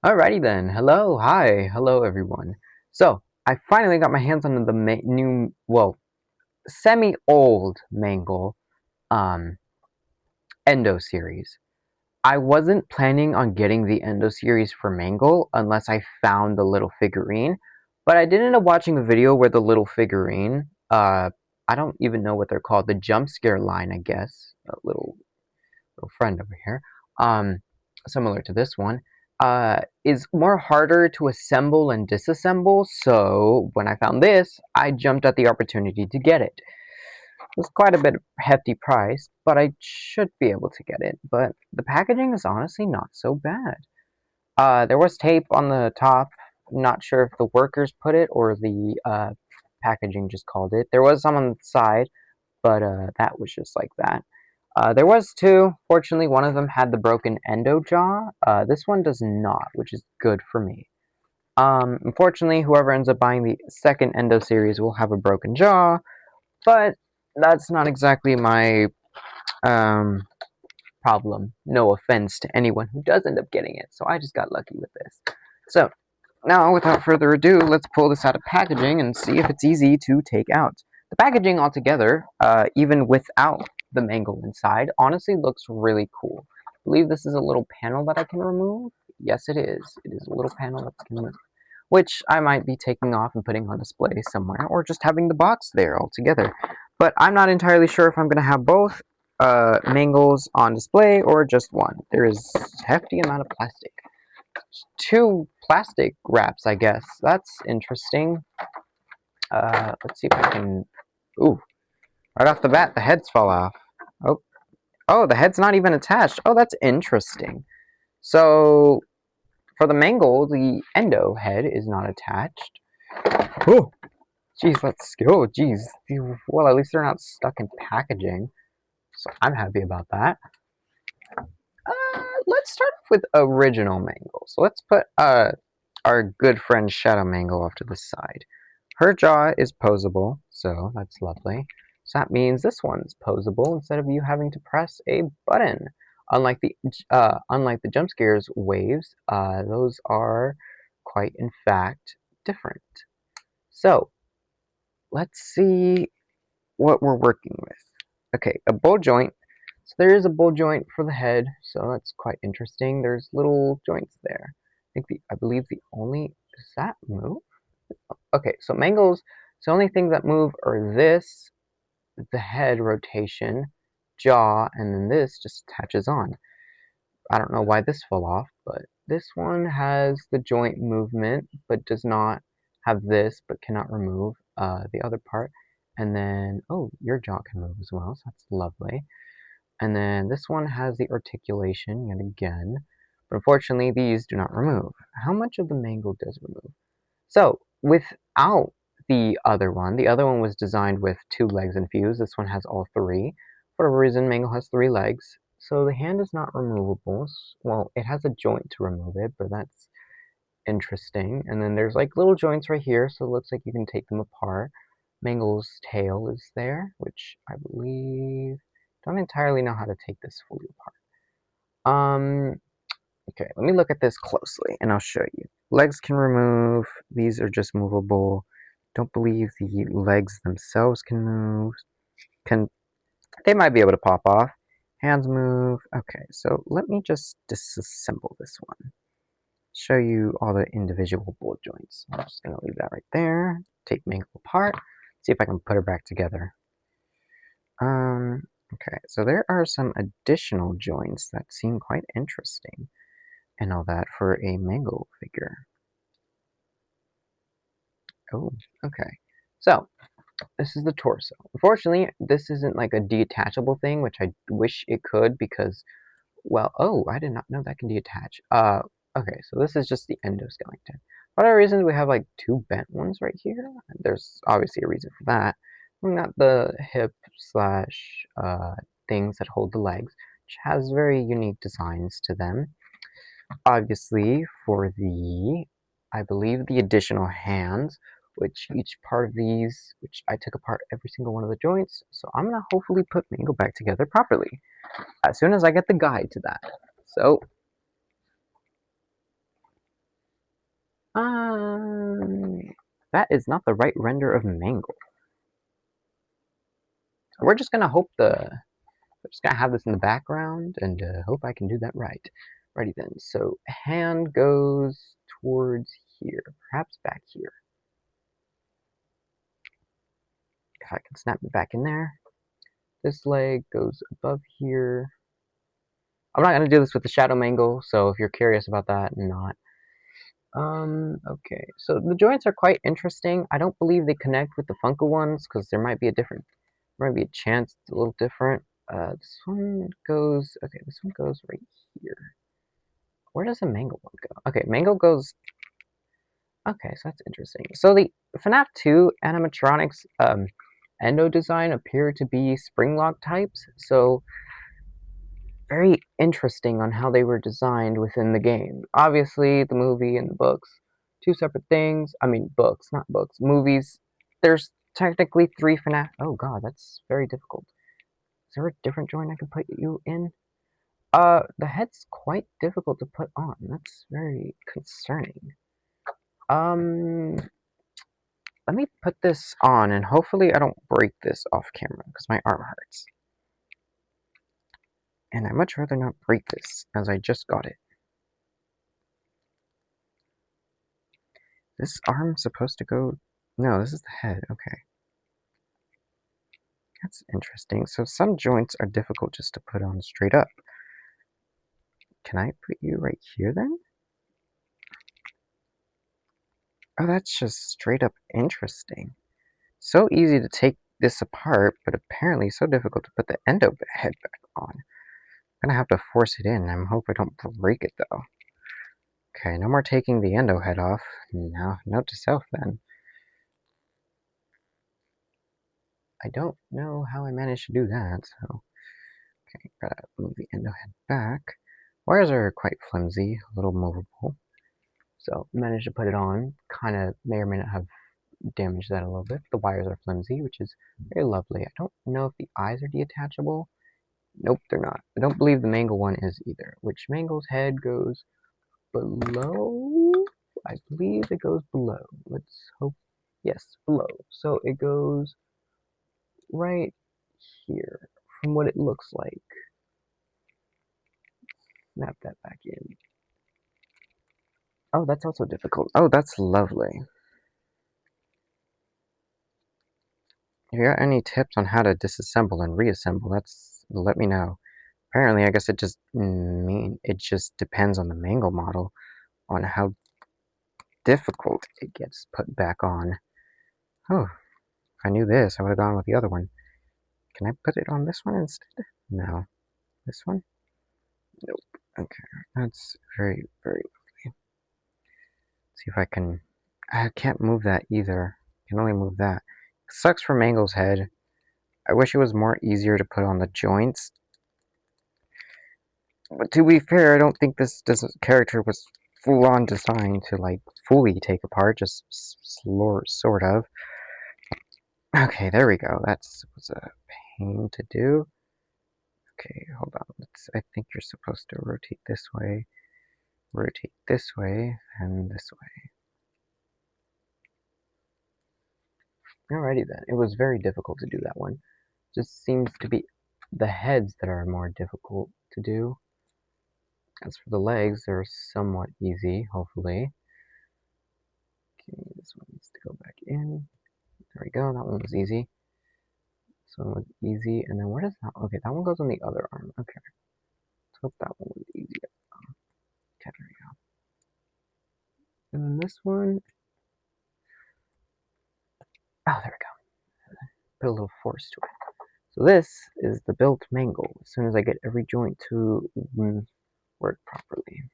Alrighty then. Hello, hi, hello everyone. So, I finally got my hands on the new, well, semi-old Mangle, um, Endo series. I wasn't planning on getting the Endo series for Mangle unless I found the little figurine, but I did end up watching a video where the little figurine, I don't even know what they're called, the jump scare line, I guess, a little friend over here, um, similar to this one, is more harder to assemble and disassemble. So when I found this, I jumped at the opportunity to get it. It was quite a bit hefty price, but I should be able to get it. But the packaging is honestly not so bad. There was tape on the top. Not sure if the workers put it or the packaging just called it. There was some on the side, but that was just like that. There was two. Fortunately, one of them had the broken endo jaw. This one does not, which is good for me. Unfortunately, whoever ends up buying the second endo series will have a broken jaw, but that's not exactly my um, problem. No offense to anyone who does end up getting it, so I just got lucky with this. So, now, without further ado, let's pull this out of packaging and see if it's easy to take out. The packaging altogether, even without the mangle inside, honestly looks really cool. I believe this is a little panel that I can remove. Yes, it is. It is a little panel that can remove, which I might be taking off and putting on display somewhere, or just having the box there altogether. But I'm not entirely sure if I'm going to have both mangles on display or just one. There is a hefty amount of plastic. Two plastic wraps, I guess. That's interesting. Let's see if I can. Ooh, right off the bat, the heads fall off. Oh, oh, the head's not even attached. Oh, that's interesting. So for the mangle, the endo head is not attached. Oh, jeez, let's go. Jeez. Well, at least they're not stuck in packaging. So I'm happy about that. Let's start with original mangle. So let's put our good friend Shadow Mangle off to the side. Her jaw is posable, so that's lovely. So that means this one's posable instead of you having to press a button. Unlike the jump scares waves, those are quite in fact different. So let's see what we're working with. Okay, a ball joint. So there is a ball joint for the head, so that's quite interesting. There's little joints there. I believe the only does that move? Okay, so mangles, the only things that move are this, the head rotation, jaw, and then this just attaches on. I don't know why this fell off, but this one has the joint movement, but does not have this, but cannot remove the other part. And then, oh, your jaw can move as well, so that's lovely. And then this one has the articulation yet again, but unfortunately these do not remove. How much of the mangle does remove? So, without the other one was designed with two legs infused. This one has all three. For whatever reason, Mangle has three legs. So the hand is not removable. Well, it has a joint to remove it, but that's interesting. And then there's like little joints right here, so it looks like you can take them apart. Mangle's tail is there, which I believe don't entirely know how to take this fully apart. Okay, let me look at this closely and I'll show you. Legs can remove, these are just movable. Don't believe the legs themselves can move. Can They might be able to pop off. Hands move. Okay, so let me just disassemble this one. Show you all the individual ball joints. I'm just gonna leave that right there. Take Mangle apart. See if I can put her back together. Okay, so there are some additional joints that seem quite interesting and all that for a Mangle figure. Oh, okay. So, this is the torso. Unfortunately, this isn't like a detachable thing, which I wish it could because, well, oh, I did not know that can detach. Okay, so this is just the endoskeleton. For whatever reason, we have like two bent ones right here. There's obviously a reason for that. We got the hip slash things that hold the legs, which has very unique designs to them. Obviously, for I believe the additional hands, which each part of these, which I took apart every single one of the joints, so I'm gonna hopefully put Mango back together properly as soon as I get the guide to that. So that is not the right render of mangle. We're just gonna hope we're just gonna have this in the background and hope I can do that right. Righty then. So hand goes towards here, perhaps back here. If I can snap it back in there. This leg goes above here. I'm not gonna do this with the shadow mangle, so if you're curious about that, not. Okay, so the joints are quite interesting. I don't believe they connect with the Funko ones because there might be a chance it's a little different. This one goes, okay, this one goes right here. Where does the mango one go? Okay, mango goes, okay, so that's interesting. So the FNAF 2 animatronics Endo design appear to be spring lock types, so very interesting on how they were designed within the game. Obviously, the movie and the books, two separate things. I mean, books, not books. Movies, there's technically 3 FNAF. Oh god, that's very difficult. Is there a different joint I can put you in? The head's quite difficult to put on. That's very concerning. Let me put this on and hopefully I don't break this off camera because my arm hurts. And I'd much rather not break this as I just got it. This arm's supposed to go... No, this is the head. Okay. That's interesting. So some joints are difficult just to put on straight up. Can I put you right here then? Oh, that's just straight up interesting. So easy to take this apart, but apparently so difficult to put the Endo head back on. I'm gonna have to force it in. I hope I don't break it though. Okay, no more taking the Endo head off. Now, note to self then. I don't know how I managed to do that, so... Okay, gotta move the Endo head back. Wires are quite flimsy, a little movable. So, managed to put it on. Kinda may or may not have damaged that a little bit. The wires are flimsy, which is very lovely. I don't know if the eyes are detachable. Nope, they're not. I don't believe the Mangle one is either. Which Mangle's head goes below? I believe it goes below. Let's hope. Yes, below. So it goes right here, from what it looks like. Snap that back in. Oh, that's also difficult. Oh, that's lovely. If you got any tips on how to disassemble and reassemble, let me know. Apparently, I guess it just depends on the Mangle model on how difficult it gets put back on. Oh, if I knew this, I would have gone with the other one. Can I put it on this one instead? No. This one? Nope. Okay, that's very, very lovely. See if I can... I can't move that either. I can only move that. It sucks for Mangle's head. I wish it was more easier to put on the joints. But to be fair, I don't think this character was full-on designed to, like, fully take apart, just sort of. Okay, there we go. That was a pain to do. Okay, hold on. I think you're supposed to rotate this way, and this way. Alrighty then. It was very difficult to do that one. Just seems to be the heads that are more difficult to do. As for the legs, they're somewhat easy, hopefully. Okay, this one needs to go back in. There we go, that one was easy. This one was easy, and then where does that... Okay, that one goes on the other arm. Okay. Let's hope that one was easy. Okay, there we go. And then this one... Oh, there we go. Put a little force to it. So this is the built mangle, as soon as I get every joint to work properly.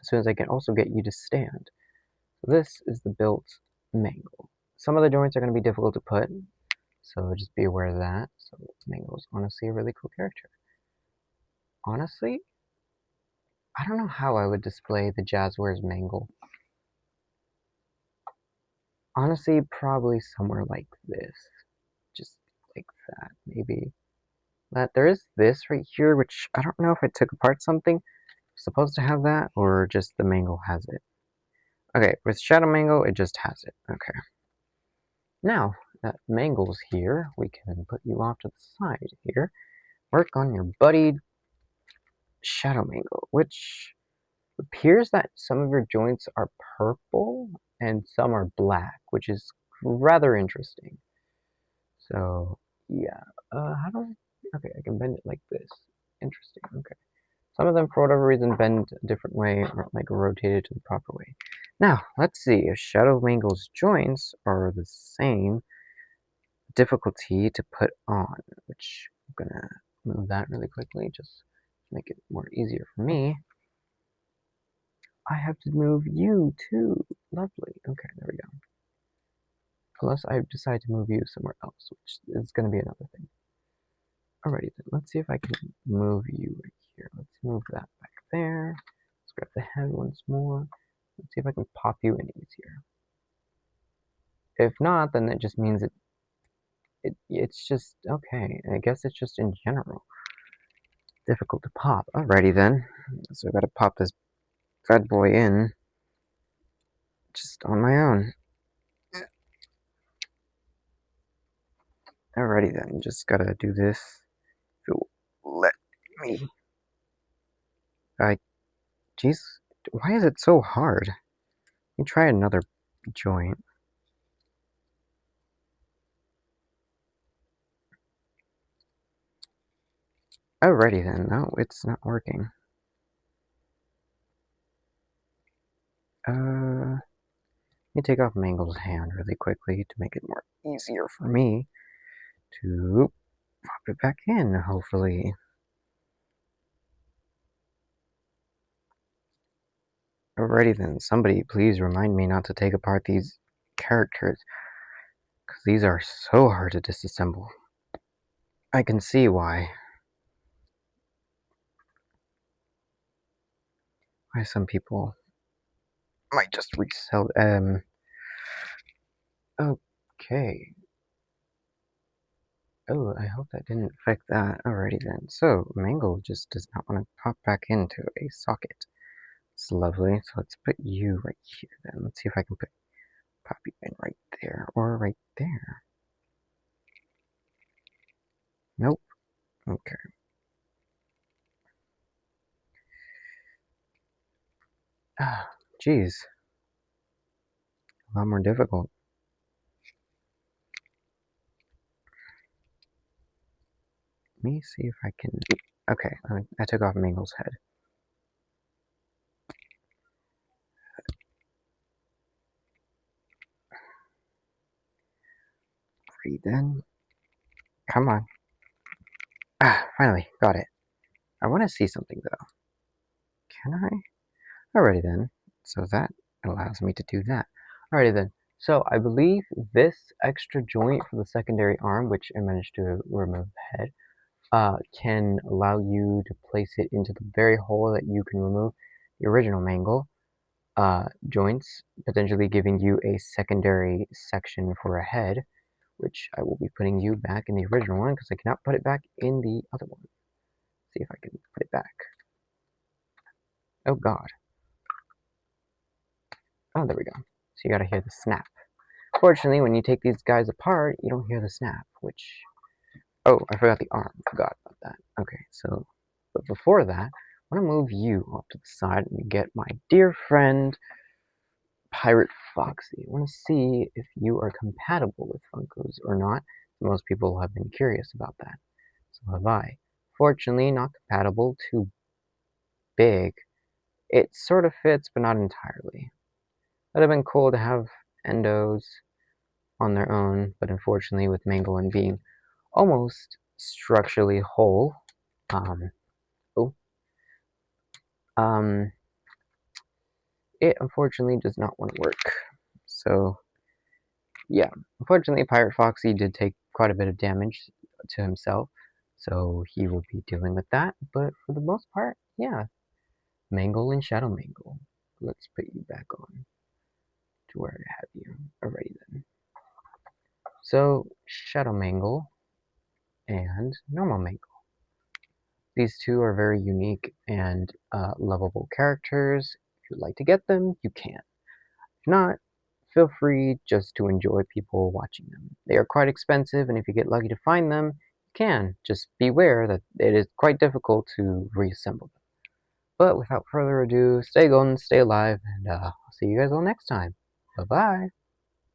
As soon as I can also get you to stand. So this is the built mangle. Some of the joints are going to be difficult to put, so just be aware of that. So Mangle is honestly a really cool character. Honestly, I don't know how I would display the Jazzwares Mangle. Honestly, probably somewhere like this. Just like that, maybe. That there is this right here, which I don't know if I took apart something. Supposed to have that, or just the Mangle has it. Okay, with Shadow Mangle, it just has it. Okay. Now that Mangle's here, we can put you off to the side here. Work on your buddy Shadow Mangle, which appears that some of your joints are purple and some are black, which is rather interesting. So, yeah. How do I... Okay, I can bend it like this. Interesting, okay. Some of them, for whatever reason, bend a different way, or like rotated to the proper way. Now, let's see if Shadow Mangle's joints are the same difficulty to put on, which I'm gonna move that really quickly, just to make it more easier for me. I have to move you too. Lovely. Okay, there we go. Unless I decide to move you somewhere else, which is gonna be another thing. Alrighty then, let's see if I can move you right here. Let's move that back there. Let's grab the head once more. Let's see if I can pop you in easier. If not, then it just means it's just okay. I guess it's just in general difficult to pop. Alrighty then. So I gotta pop this bad boy in just on my own. Alrighty then, just gotta do this. If you'll let me. Jeez, why is it so hard? Let me try another joint. Alrighty then, no, it's not working. Let me take off Mangle's hand really quickly to make it more easier for me to pop it back in, hopefully. Alrighty then, somebody please remind me not to take apart these characters, because these are so hard to disassemble. I can see why. Why some people might just resell okay. Oh, I hope that didn't affect that. Alrighty then. So, Mangle just does not want to pop back into a socket. It's lovely. So let's put you right here then. Let's see if I can pop you in right there or right there. Nope. Okay. Ah, jeez. A lot more difficult. Let me see if I can... Okay, I took off Mangle's head. Breathe in. Come on. Ah, finally, got it. I want to see something though. Can I? Alrighty then. So that allows me to do that. Alrighty then. So I believe this extra joint for the secondary arm, which I managed to remove the head, can allow you to place it into the very hole that you can remove the original Mangle joints, potentially giving you a secondary section for a head, which I will be putting you back in the original one because I cannot put it back in the other one. See if I can put it back. Oh god. Oh, there we go. So you gotta hear the snap. Fortunately, when you take these guys apart, you don't hear the snap, which... Oh, I forgot the arm. Forgot about that. Okay, so... But before that, I want to move you off to the side and get my dear friend, Pirate Foxy. I want to see if you are compatible with Funkos or not. Most people have been curious about that. So have I. Fortunately, not compatible. Too big. It sort of fits, but not entirely. Would have been cool to have Endos on their own, but unfortunately with Mangle being almost structurally whole, oh, it unfortunately does not want to work. So, yeah, unfortunately Pirate Foxy did take quite a bit of damage to himself, so he will be dealing with that, but for the most part, yeah, Mangle and Shadow Mangle. Let's put you back on to where I have you. Alrighty then. So, Shadow Mangle and Normal Mangle. These two are very unique and lovable characters. If you'd like to get them, you can. not, feel free just to enjoy people watching them. They are quite expensive, and if you get lucky to find them, you can. Just beware that it is quite difficult to reassemble them. But without further ado, stay golden, stay alive, and I'll see you guys all next time. Bye-bye.